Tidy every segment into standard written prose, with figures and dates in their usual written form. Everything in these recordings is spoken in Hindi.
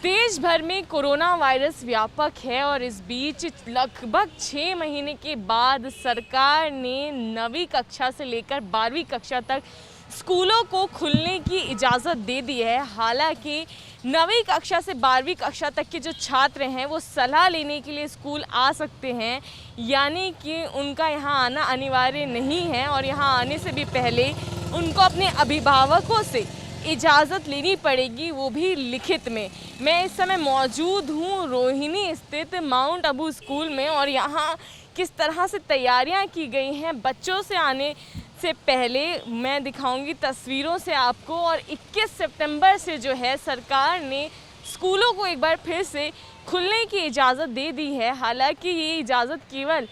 देश भर में कोरोना वायरस व्यापक है और इस बीच लगभग 6 महीने के बाद सरकार ने 9वीं कक्षा से लेकर 12वीं कक्षा तक स्कूलों को खुलने की इजाज़त दे दी है। हालांकि 9वीं कक्षा से 12वीं कक्षा तक के जो छात्र हैं वो सलाह लेने के लिए स्कूल आ सकते हैं, यानी कि उनका यहाँ आना अनिवार्य नहीं है और यहाँ आने से भी पहले उनको अपने अभिभावकों से इजाज़त लेनी पड़ेगी, वो भी लिखित में। मैं इस समय मौजूद हूँ रोहिणी स्थित माउंट आबू स्कूल में और यहाँ किस तरह से तैयारियाँ की गई हैं बच्चों से आने से पहले मैं दिखाऊंगी तस्वीरों से आपको। और 21 सितंबर से जो है सरकार ने स्कूलों को एक बार फिर से खुलने की इजाज़त दे दी है। हालांकि ये इजाज़त केवल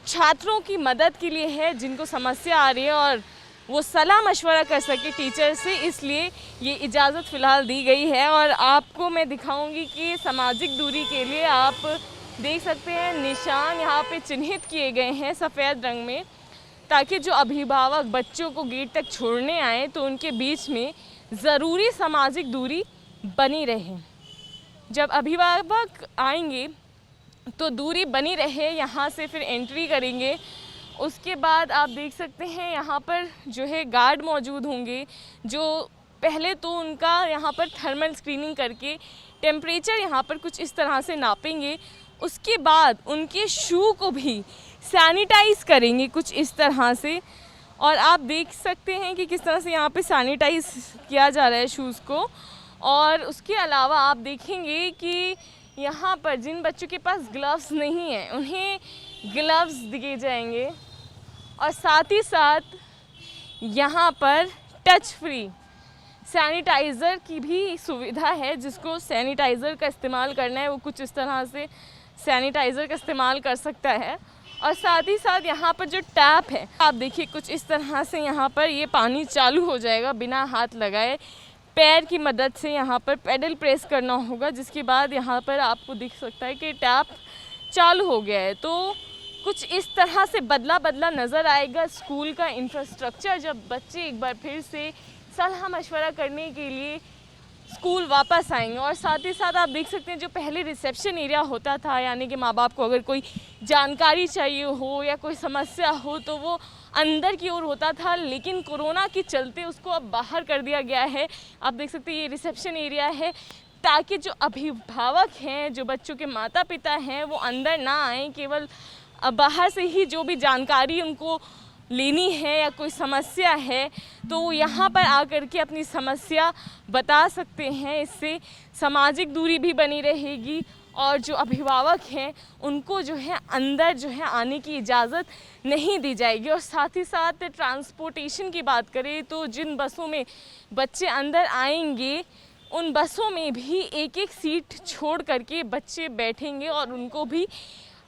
छात्रों की मदद के लिए है जिनको समस्या आ रही है और वो सलाह मशवरा कर सके टीचर से, इसलिए ये इजाज़त फ़िलहाल दी गई है। और आपको मैं दिखाऊंगी कि सामाजिक दूरी के लिए आप देख सकते हैं निशान यहाँ पे चिन्हित किए गए हैं सफ़ेद रंग में, ताकि जो अभिभावक बच्चों को गेट तक छोड़ने आए तो उनके बीच में ज़रूरी सामाजिक दूरी बनी रहे। जब अभिभावक आएंगे तो दूरी बनी रहे, यहाँ से फिर एंट्री करेंगे। उसके बाद आप देख सकते हैं यहाँ पर जो है गार्ड मौजूद होंगे जो पहले तो उनका यहाँ पर थर्मल स्क्रीनिंग करके टेम्परेचर यहाँ पर कुछ इस तरह से नापेंगे। उसके बाद उनके शू को भी सैनिटाइज़ करेंगे कुछ इस तरह से। और आप देख सकते हैं कि किस तरह से यहाँ पे सैनिटाइज़ किया जा रहा है शूज़ को। और उसके अलावा आप देखेंगे कि यहाँ पर जिन बच्चों के पास ग्लव्स नहीं हैं उन्हें ग्लव्स दिए जाएंगे और साथ ही साथ यहाँ पर टच फ्री सैनिटाइज़र की भी सुविधा है। जिसको सैनिटाइज़र का इस्तेमाल करना है वो कुछ इस तरह से सैनिटाइज़र का इस्तेमाल कर सकता है। और साथ ही साथ यहाँ पर जो टैप है आप देखिए कुछ इस तरह से यहाँ पर ये पानी चालू हो जाएगा बिना हाथ लगाए। पैर की मदद से यहाँ पर पेडल प्रेस करना होगा, जिसके बाद यहाँ पर आपको दिख सकता है कि टैप चालू हो गया है। तो कुछ इस तरह से बदला नज़र आएगा स्कूल का इंफ्रास्ट्रक्चर जब बच्चे एक बार फिर से सलाह मशवरा करने के लिए स्कूल वापस आएंगे। और साथ ही साथ आप देख सकते हैं जो पहले रिसेप्शन एरिया होता था, यानी कि माँ बाप को अगर कोई जानकारी चाहिए हो या कोई समस्या हो तो वो अंदर की ओर होता था, लेकिन कोरोना के चलते उसको अब बाहर कर दिया गया है। आप देख सकते हैं ये रिसेप्शन एरिया है ताकि जो अभिभावक हैं, जो बच्चों के माता पिता हैं, वो अंदर ना आएँ, केवल बाहर से ही जो भी जानकारी उनको लेनी है या कोई समस्या है तो यहाँ पर आकर के अपनी समस्या बता सकते हैं। इससे सामाजिक दूरी भी बनी रहेगी और जो अभिभावक हैं उनको जो है अंदर जो है आने की इजाज़त नहीं दी जाएगी। और साथ ही साथ ट्रांसपोर्टेशन की बात करें तो जिन बसों में बच्चे अंदर आएंगे उन बसों में भी एक सीट छोड़ करके बच्चे बैठेंगे और उनको भी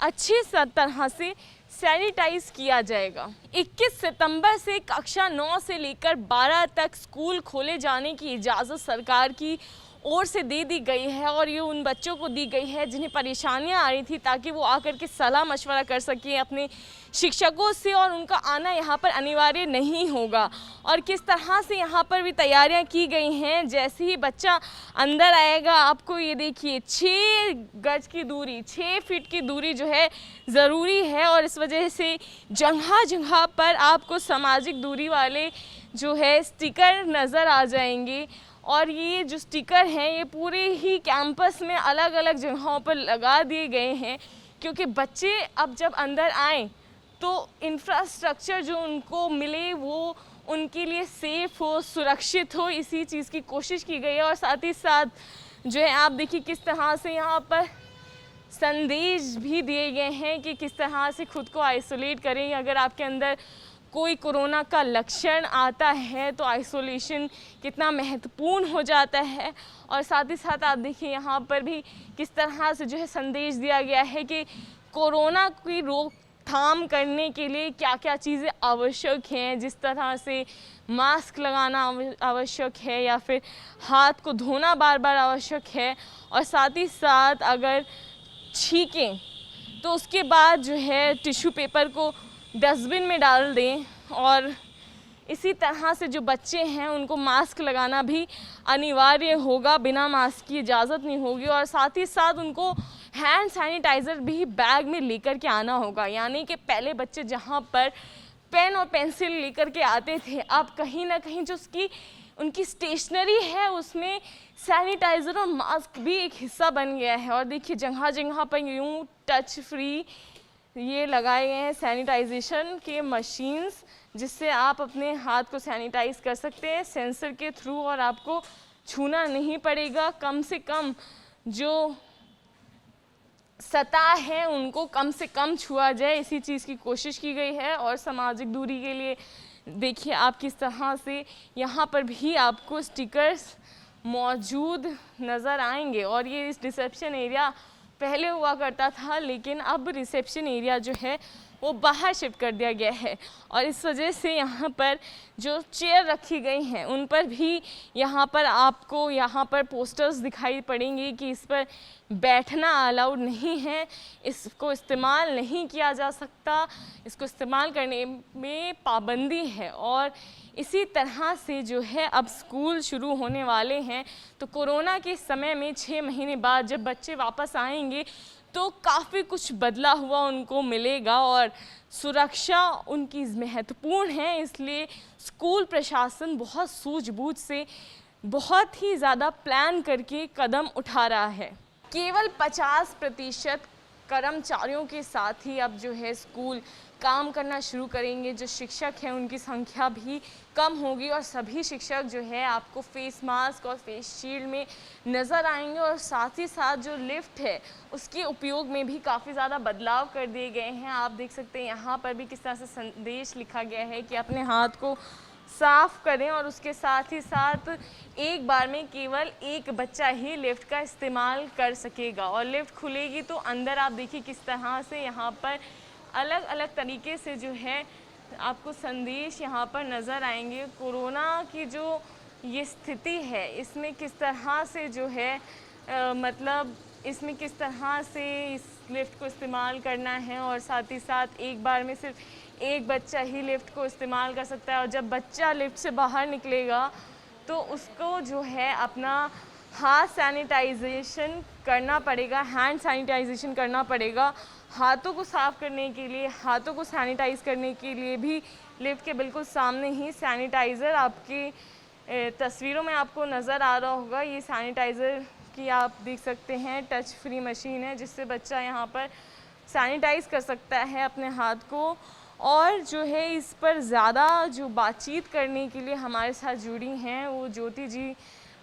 अच्छी तरह से सैनिटाइज किया जाएगा। 21 सितंबर से कक्षा 9 से लेकर 12 तक स्कूल खोले जाने की इजाज़त सरकार की ओर से दे दी गई है और ये उन बच्चों को दी गई है जिन्हें परेशानियां आ रही थी, ताकि वो आकर के सलाह मशवरा कर सकें अपने शिक्षकों से और उनका आना यहाँ पर अनिवार्य नहीं होगा। और किस तरह से यहाँ पर भी तैयारियां की गई हैं, जैसे ही बच्चा अंदर आएगा आपको ये देखिए 6 गज की दूरी 6 फीट की दूरी जो है ज़रूरी है। और इस वजह से जगह जगह पर आपको सामाजिक दूरी वाले जो है स्टिकर नज़र आ जाएंगे। और ये जो स्टिकर हैं ये पूरे ही कैंपस में अलग अलग जगहों पर लगा दिए गए हैं, क्योंकि बच्चे अब जब अंदर आएँ तो इंफ्रास्ट्रक्चर जो उनको मिले वो उनके लिए सेफ़ हो, सुरक्षित हो, इसी चीज़ की कोशिश की गई है। और साथ ही साथ जो है आप देखिए किस तरह से यहाँ पर संदेश भी दिए गए हैं कि किस तरह से खुद को आइसोलेट करें। अगर आपके अंदर कोई कोरोना का लक्षण आता है तो आइसोलेशन कितना महत्वपूर्ण हो जाता है। और साथ ही साथ आप देखिए यहाँ पर भी किस तरह से जो है संदेश दिया गया है कि कोरोना की रोकथाम करने के लिए क्या क्या चीज़ें आवश्यक हैं, जिस तरह से मास्क लगाना आवश्यक है या फिर हाथ को धोना बार बार आवश्यक है। और साथ ही साथ अगर छींकें तो उसके बाद जो है टिश्यू पेपर को डस्टबिन में डाल दें। और इसी तरह से जो बच्चे हैं उनको मास्क लगाना भी अनिवार्य होगा, बिना मास्क की इजाज़त नहीं होगी। और साथ ही साथ उनको हैंड सैनिटाइज़र भी बैग में लेकर के आना होगा। यानी कि पहले बच्चे जहाँ पर पेन और पेंसिल लेकर के आते थे, अब कहीं ना कहीं जो उनकी स्टेशनरी है उसमें सैनिटाइज़र और मास्क भी एक हिस्सा बन गया है। और देखिए जगह जगह पर यूँ टच फ्री ये लगाए गए हैं सैनिटाइजेशन के मशीन्स, जिससे आप अपने हाथ को सैनिटाइज कर सकते हैं सेंसर के थ्रू, और आपको छूना नहीं पड़ेगा। कम से कम जो सतह है उनको कम से कम छुआ जाए, इसी चीज़ की कोशिश की गई है। और सामाजिक दूरी के लिए देखिए आप किस तरह से यहाँ पर भी आपको स्टिकर्स मौजूद नज़र आएंगे। और ये इस रिसेप्शन एरिया पहले हुआ करता था, लेकिन अब रिसेप्शन एरिया जो है वो बाहर शिफ्ट कर दिया गया है। और इस वजह से यहाँ पर जो चेयर रखी गई हैं उन पर भी यहाँ पर आपको यहाँ पर पोस्टर्स दिखाई पड़ेंगे कि इस पर बैठना अलाउड नहीं है, इसको इस्तेमाल नहीं किया जा सकता, इसको इस्तेमाल करने में पाबंदी है। और इसी तरह से जो है अब स्कूल शुरू होने वाले हैं, तो कोरोना के समय में 6 महीने बाद जब बच्चे वापस आएंगे तो काफ़ी कुछ बदला हुआ उनको मिलेगा। और सुरक्षा उनकी महत्वपूर्ण है, इसलिए स्कूल प्रशासन बहुत सूझबूझ से बहुत ही ज़्यादा प्लान करके कदम उठा रहा है। केवल 50% कर्मचारियों के साथ ही अब जो है स्कूल काम करना शुरू करेंगे। जो शिक्षक हैं उनकी संख्या भी कम होगी और सभी शिक्षक जो है आपको फेस मास्क और फेस शील्ड में नज़र आएंगे। और साथ ही साथ जो लिफ्ट है उसके उपयोग में भी काफ़ी ज़्यादा बदलाव कर दिए गए हैं। आप देख सकते हैं यहाँ पर भी किस तरह से संदेश लिखा गया है कि अपने हाथ को साफ़ करें, और उसके साथ ही साथ एक बार में केवल एक बच्चा ही लिफ्ट का इस्तेमाल कर सकेगा। और लिफ्ट खुलेगी तो अंदर आप देखिए किस तरह से यहाँ पर अलग अलग तरीके से जो है आपको संदेश यहाँ पर नज़र आएंगे। कोरोना की जो ये स्थिति है इसमें किस तरह से जो है मतलब इसमें किस तरह से इस लिफ्ट को इस्तेमाल करना है, और साथ ही साथ एक बार में सिर्फ एक बच्चा ही लिफ्ट को इस्तेमाल कर सकता है। और जब बच्चा लिफ्ट से बाहर निकलेगा तो उसको जो है अपना हाथ सैनिटाइजेशन करना पड़ेगा, हैंड सैनिटाइजेशन करना पड़ेगा। हाथों को साफ़ करने के लिए, हाथों को सैनिटाइज़ करने के लिए भी लिफ्ट के बिल्कुल सामने ही सैनिटाइज़र आपकी तस्वीरों में आपको नज़र आ रहा होगा। ये सैनिटाइज़र की आप देख सकते हैं टच फ्री मशीन है, जिससे बच्चा यहाँ पर सैनिटाइज़ कर सकता है अपने हाथ को। और जो है इस पर ज़्यादा जो बातचीत करने के लिए हमारे साथ जुड़ी हैं वो ज्योति जी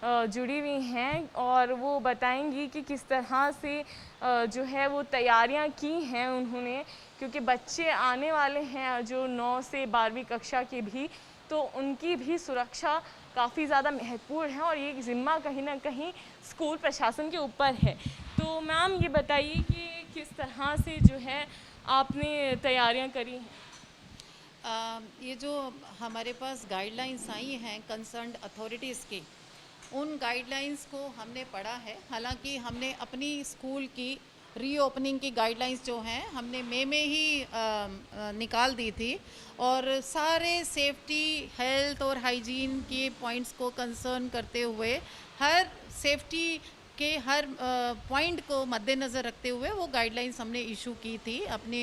जुड़ी हुई हैं, और वो बताएंगी कि किस तरह से जो है वो तैयारियां की हैं उन्होंने, क्योंकि बच्चे आने वाले हैं जो 9 से 12वीं कक्षा के भी, तो उनकी भी सुरक्षा काफ़ी ज़्यादा महत्वपूर्ण है और ये ज़िम्मा कहीं ना कहीं स्कूल प्रशासन के ऊपर है। तो मैम ये बताइए कि किस तरह से जो है आपने तैयारियां करी हैं? ये जो हमारे पास गाइडलाइंस आई हैं कंसर्न्ड अथॉरिटीज़ की, उन गाइडलाइंस को हमने पढ़ा है। हालांकि हमने अपनी स्कूल की रीओपनिंग की गाइडलाइंस जो हैं हमने मई में ही निकाल दी थी, और सारे सेफ्टी, हेल्थ और हाइजीन के पॉइंट्स को कंसर्न करते हुए हर सेफ्टी के हर पॉइंट को मद्देनज़र रखते हुए वो गाइडलाइंस हमने इशू की थी। अपने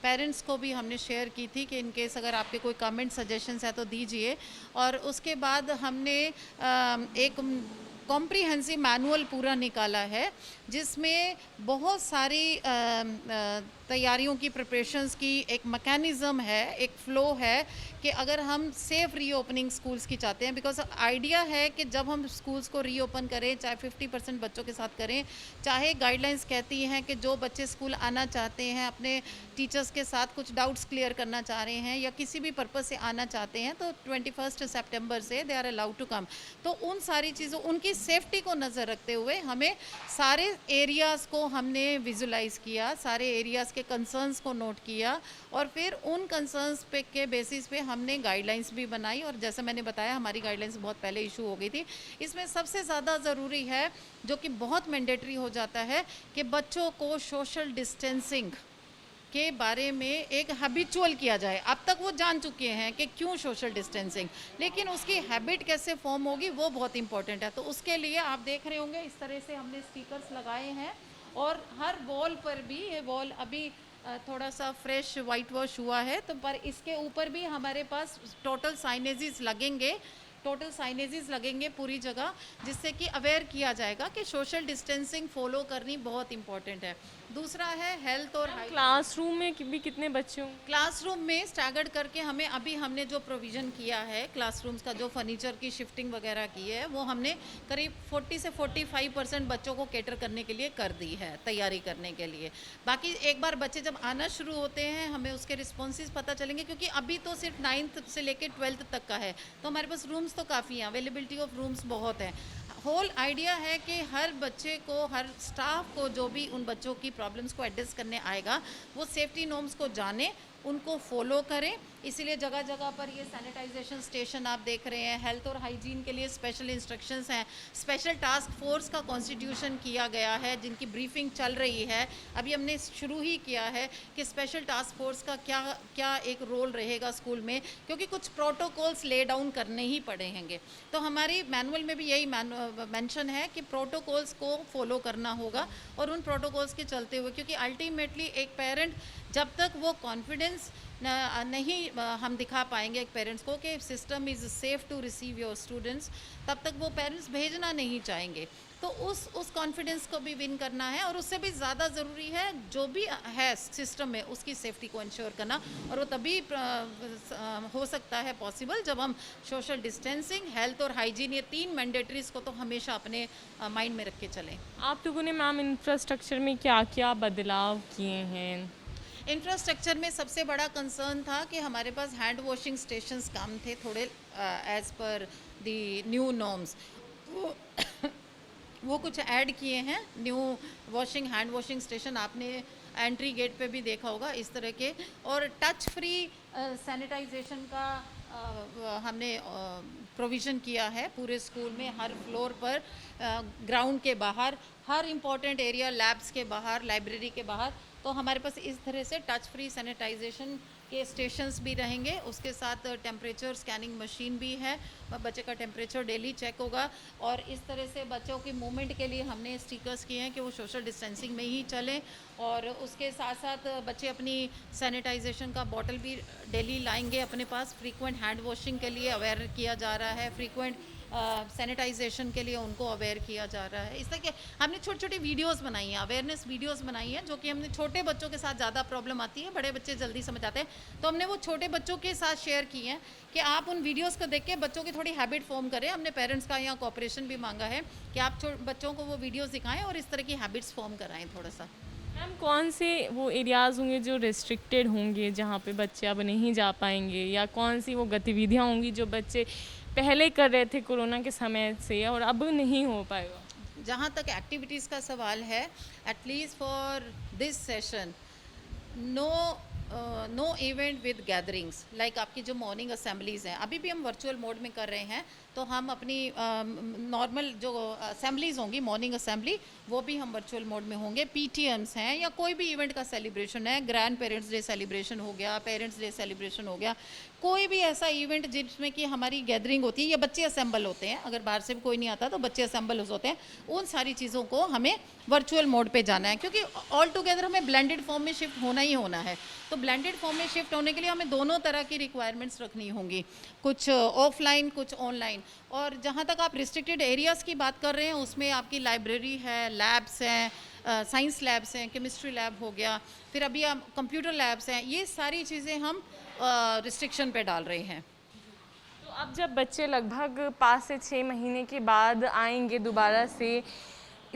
पेरेंट्स को भी हमने शेयर की थी कि इन केस अगर आपके कोई कमेंट सजेशंस है तो दीजिए। और उसके बाद हमने एक कॉम्प्रिहेंसिव मैनुअल पूरा निकाला है, जिसमें बहुत सारी तैयारियों की, प्रिपरेशंस की एक मैकेनिज़्म है, एक फ़्लो है कि अगर हम सेफ़ रीओपनिंग स्कूल्स की चाहते हैं, बिकॉज आइडिया है कि जब हम स्कूल्स को रीओपन करें, चाहे 50% बच्चों के साथ करें, चाहे गाइडलाइंस कहती हैं कि जो बच्चे स्कूल आना चाहते हैं, अपने टीचर्स के साथ कुछ डाउट्स क्लियर करना चाह रहे हैं या किसी भी पर्पज़ से आना चाहते हैं, तो 21 सितंबर से they are allowed to come. तो उन सारी चीज़ों, उनकी सेफ्टी को नज़र रखते हुए हमें सारे एरियाज़ को हमने विजुलाइज़ किया, सारे एरियाज़ के कंसर्न्स को नोट किया, और फिर उन कंसर्न्स पे के बेसिस पे हमने गाइडलाइंस भी बनाई। और जैसे मैंने बताया, हमारी गाइडलाइंस बहुत पहले इशू हो गई थी। इसमें सबसे ज़्यादा ज़रूरी है, जो कि बहुत मैंडेटरी हो जाता है, कि बच्चों को सोशल डिस्टेंसिंग के बारे में एक हैबिचुअल किया जाए। अब तक वो जान चुके हैं कि क्यों सोशल डिस्टेंसिंग, लेकिन उसकी हैबिट कैसे फॉर्म होगी वो बहुत इंपॉर्टेंट है। तो उसके लिए आप देख रहे होंगे इस तरह से हमने स्टिकर्स लगाए हैं, और हर वॉल पर भी, ये वॉल अभी थोड़ा सा फ्रेश वाइट वॉश हुआ है, तो पर इसके ऊपर भी हमारे पास टोटल साइनेजेस लगेंगे पूरी जगह, जिससे कि अवेयर किया जाएगा कि सोशल डिस्टेंसिंग फॉलो करनी बहुत इंपॉर्टेंट है। दूसरा है हेल्थ और क्लासरूम में भी कितने बच्चे होंगे? क्लासरूम में स्टैगर्ड करके हमने जो प्रोविज़न किया है क्लासरूम्स का, जो फर्नीचर की शिफ्टिंग वगैरह की है, वो हमने करीब 40 से 45% बच्चों को कैटर करने के लिए कर दी है, तैयारी करने के लिए। बाकी एक बार बच्चे जब आना शुरू होते हैं हमें उसके रिस्पॉन्सेज पता चलेंगे, क्योंकि अभी तो सिर्फ 9th से लेकर 12th तक का है, तो हमारे पास रूम्स तो काफ़ी हैं, अवेलेबिलिटी ऑफ रूम्स बहुत है। होल आइडिया है कि हर बच्चे को, हर स्टाफ को जो भी उन बच्चों की प्रॉब्लम्स को एड्रेस करने आएगा वो सेफ्टी नॉर्म्स को जाने, उनको फॉलो करें। इसीलिए जगह जगह पर ये सैनिटाइजेशन स्टेशन आप देख रहे हैं। हेल्थ और हाइजीन के लिए स्पेशल इंस्ट्रक्शंस हैं। स्पेशल टास्क फोर्स का कॉन्स्टिट्यूशन किया गया है, जिनकी ब्रीफिंग चल रही है। अभी हमने शुरू ही किया है कि स्पेशल टास्क फोर्स का क्या क्या एक रोल रहेगा स्कूल में, क्योंकि कुछ प्रोटोकॉल्स ले डाउन करने ही पड़ेंगे। तो हमारी मैनुअल में भी यही मेंशन है कि प्रोटोकॉल्स को फॉलो करना होगा, और उन प्रोटोकॉल्स के चलते हुए, क्योंकि अल्टीमेटली एक पेरेंट जब तक वो कॉन्फिडेंस नहीं हम दिखा पाएंगे एक पेरेंट्स को कि system is safe to receive your students, तब तक वो पेरेंट्स भेजना नहीं चाहेंगे। तो उस कॉन्फिडेंस को भी विन करना है, और उससे भी ज़्यादा ज़रूरी है जो भी है सिस्टम में उसकी सेफ्टी को इंश्योर करना, और वो तभी हो सकता है पॉसिबल जब हम सोशल डिस्टेंसिंग, हेल्थ और हाइजीन, ये 3 मैंडेटरीज़ को तो हमेशा अपने माइंड में रख के चलें। आप लोगों ने मैम इंफ्रास्ट्रक्चर में क्या क्या बदलाव किए हैं? इंफ्रास्ट्रक्चर में सबसे बड़ा कंसर्न था कि हमारे पास हैंड वॉशिंग स्टेशंस कम थे थोड़े, as per the new norms. वो कुछ ऐड किए हैं न्यू हैंड वॉशिंग स्टेशन, आपने एंट्री गेट पे भी देखा होगा इस तरह के। और टच फ्री सैनिटाइजेशन का हमने प्रोविज़न किया है पूरे स्कूल में, हर फ्लोर पर, ग्राउंड के बाहर, हर इम्पॉर्टेंट एरिया, लैब्स के बाहर, लाइब्रेरी के बाहर। तो हमारे पास इस तरह से टच फ्री सैनिटाइजेशन के स्टेशंस भी रहेंगे। उसके साथ टेम्परेचर स्कैनिंग मशीन भी है, बच्चे का टेम्परेचर डेली चेक होगा। और इस तरह से बच्चों की मूवमेंट के लिए हमने स्टिकर्स किए हैं कि वो सोशल डिस्टेंसिंग में ही चलें। और उसके साथ साथ बच्चे अपनी सैनिटाइजेशन का बॉटल भी डेली लाएंगे अपने पास। फ्रीक्वेंट हैंड वॉशिंग के लिए अवेयर किया जा रहा है, फ्रीक्वेंट सैनिटाइजेशन के लिए उनको अवेयर किया जा रहा है। इस तरह के हमने छोटी छोटी वीडियोस बनाई हैं, अवेयरनेस वीडियोस बनाई हैं, जो कि हमने छोटे बच्चों के साथ ज़्यादा प्रॉब्लम आती है, बड़े बच्चे जल्दी समझ आते हैं, तो हमने वो छोटे बच्चों के साथ शेयर की हैं कि आप उन वीडियोस को देख के बच्चों की थोड़ी हैबिट फॉर्म करें। हमने पेरेंट्स का यहाँ कोऑपरेशन भी मांगा है कि आप बच्चों को वो वीडियोज़ दिखाएँ और इस तरह की हैबिट्स फॉर्म कराएँ थोड़ा सा। मैम कौन से वो एरियाज़ होंगे जो रिस्ट्रिक्टेड होंगे, जहाँ पे बच्चे अब नहीं जा पाएंगे, या कौन सी वो गतिविधियाँ होंगी जो बच्चे पहले कर रहे थे कोरोना के समय से और अब नहीं हो पाएगा? जहाँ तक एक्टिविटीज़ का सवाल है, at least for this session no event with gatherings, like आपकी जो मॉर्निंग असेंबलीज़ हैं, अभी भी हम वर्चुअल मोड में कर रहे हैं, तो हम अपनी नॉर्मल जो असेंबलीज़ होंगी, मॉर्निंग असेंबली, वो भी हम वर्चुअल मोड में होंगे। पीटीएम्स हैं या कोई भी इवेंट का सेलिब्रेशन है, ग्रैंड पेरेंट्स डे सेलिब्रेशन हो गया, पेरेंट्स डे सेलिब्रेशन हो गया, कोई भी ऐसा इवेंट जिसमें कि हमारी गैदरिंग होती है या बच्चे असेंबल होते हैं, अगर बाहर से भी कोई नहीं आता तो बच्चे असेंबल होते हैं, उन सारी चीज़ों को हमें वर्चुअल मोड पे जाना है, क्योंकि ऑल टुगेदर हमें ब्लेंडेड फॉर्म में शिफ्ट होना ही होना है। तो ब्लेंडेड फॉर्म में शिफ्ट होने के लिए हमें दोनों तरह की रिक्वायरमेंट्स रखनी होंगी, कुछ ऑफलाइन कुछ ऑनलाइन। और जहाँ तक आप रिस्ट्रिक्टेड एरियाज़ की बात कर रहे हैं, उसमें आपकी लाइब्रेरी है, लैब्स हैं, साइंस लैब्स हैं, केमिस्ट्री लैब हो गया, फिर अभी आप कंप्यूटर लैब्स हैं, ये सारी चीज़ें हम रिस्ट्रिक्शन पे डाल रहे हैं। तो अब जब बच्चे लगभग 5 से 6 महीने के बाद आएंगे दोबारा से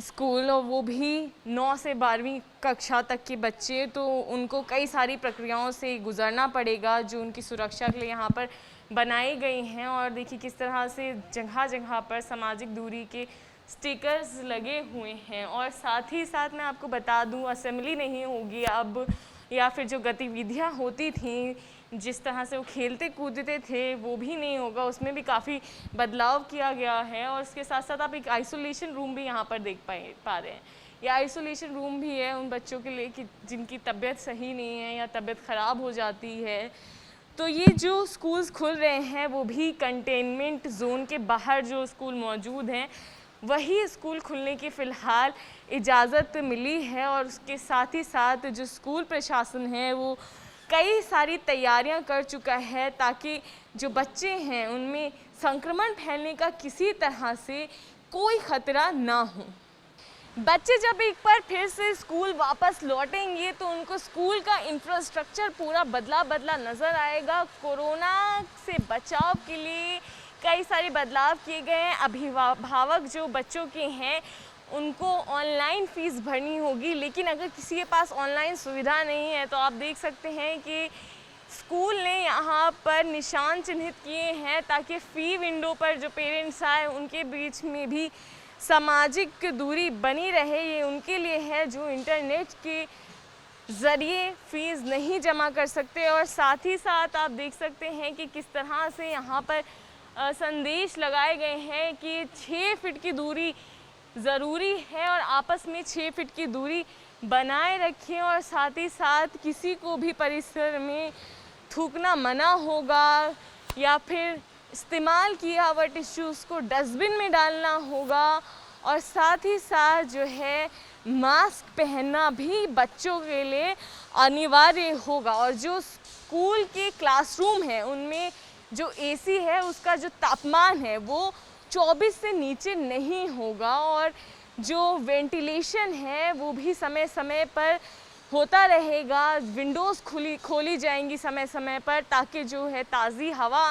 स्कूल, और वो भी 9 से 12वीं कक्षा तक के बच्चे, तो उनको कई सारी प्रक्रियाओं से गुजरना पड़ेगा जो उनकी सुरक्षा के लिए यहाँ पर बनाई गई हैं। और देखिए किस तरह से जगह जगह पर सामाजिक दूरी के स्टिकर्स लगे हुए हैं। और साथ ही साथ मैं आपको बता दूं, असेंबली नहीं होगी अब, या फिर जो गतिविधियां होती थी, जिस तरह से वो खेलते कूदते थे, वो भी नहीं होगा, उसमें भी काफ़ी बदलाव किया गया है। और इसके साथ साथ आप एक आइसोलेशन रूम भी यहाँ पर देख पा रहे हैं। या आइसोलेशन रूम भी है उन बच्चों के लिए कि जिनकी तबीयत सही नहीं है या तबीयत ख़राब हो जाती है। तो ये जो स्कूल्स खुल रहे हैं वो भी कंटेनमेंट जोन के बाहर जो स्कूल मौजूद हैं वही स्कूल खुलने की फ़िलहाल इजाज़त मिली है। और उसके साथ ही साथ जो स्कूल प्रशासन है वो कई सारी तैयारियां कर चुका है ताकि जो बच्चे हैं उनमें संक्रमण फैलने का किसी तरह से कोई ख़तरा ना हो। बच्चे जब एक बार फिर से स्कूल वापस लौटेंगे तो उनको स्कूल का इंफ्रास्ट्रक्चर पूरा बदला नज़र आएगा। कोरोना से बचाव के लिए कई सारे बदलाव किए गए हैं। अभिभावक जो बच्चों के हैं उनको ऑनलाइन फ़ीस भरनी होगी, लेकिन अगर किसी के पास ऑनलाइन सुविधा नहीं है तो आप देख सकते हैं कि स्कूल ने यहाँ पर निशान चिन्हित किए हैं ताकि फ़ी विंडो पर जो पेरेंट्स आए उनके बीच में भी सामाजिक दूरी बनी रहे। ये उनके लिए है जो इंटरनेट के ज़रिए फ़ीस नहीं जमा कर सकते। और साथ ही साथ आप देख सकते हैं कि किस तरह से यहाँ पर संदेश लगाए गए हैं कि 6 फीट की दूरी ज़रूरी है और आपस में 6 फीट की दूरी बनाए रखें। और साथ ही साथ किसी को भी परिसर में थूकना मना होगा या फिर इस्तेमाल किया हुआ टिश्यूज़ को डस्टबिन में डालना होगा। और साथ ही साथ जो है मास्क पहनना भी बच्चों के लिए अनिवार्य होगा। और जो स्कूल के क्लासरूम हैं उनमें जो एसी है उसका जो तापमान है वो 24 से नीचे नहीं होगा। और जो वेंटिलेशन है वो भी समय समय पर होता रहेगा। विंडोज़ खोली जाएंगी समय समय पर ताकि जो है ताज़ी हवा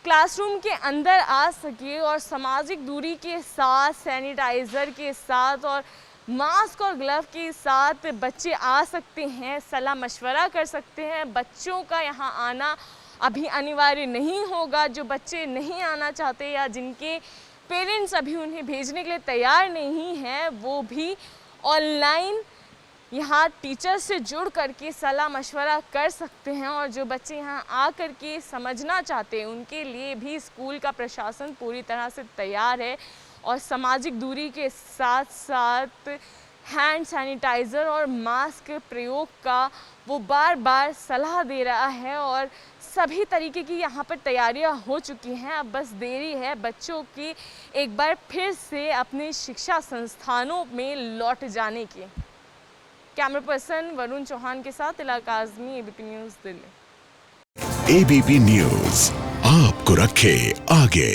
क्लासरूम के अंदर आ सके। और सामाजिक दूरी के साथ, सैनिटाइज़र के साथ और मास्क और ग्लव के साथ बच्चे आ सकते हैं, सलाह मशवरा कर सकते हैं। बच्चों का यहाँ आना अभी अनिवार्य नहीं होगा। जो बच्चे नहीं आना चाहते या जिनके पेरेंट्स अभी उन्हें भेजने के लिए तैयार नहीं हैं वो भी ऑनलाइन यहाँ टीचर से जुड़ करके सलाह मशवरा कर सकते हैं। और जो बच्चे यहाँ आ कर के समझना चाहते हैं उनके लिए भी स्कूल का प्रशासन पूरी तरह से तैयार है। और सामाजिक दूरी के साथ साथ हैंड सैनिटाइज़र और मास्क प्रयोग का वो बार बार सलाह दे रहा है। और सभी तरीके की यहाँ पर तैयारियाँ हो चुकी हैं। अब बस देरी है बच्चों की एक बार फिर से अपने शिक्षा संस्थानों में लौट जाने की। कैमरा पर्सन वरुण चौहान के साथ इलाका Azmi, ABP news Delhi. ABP news आपको रखे आगे।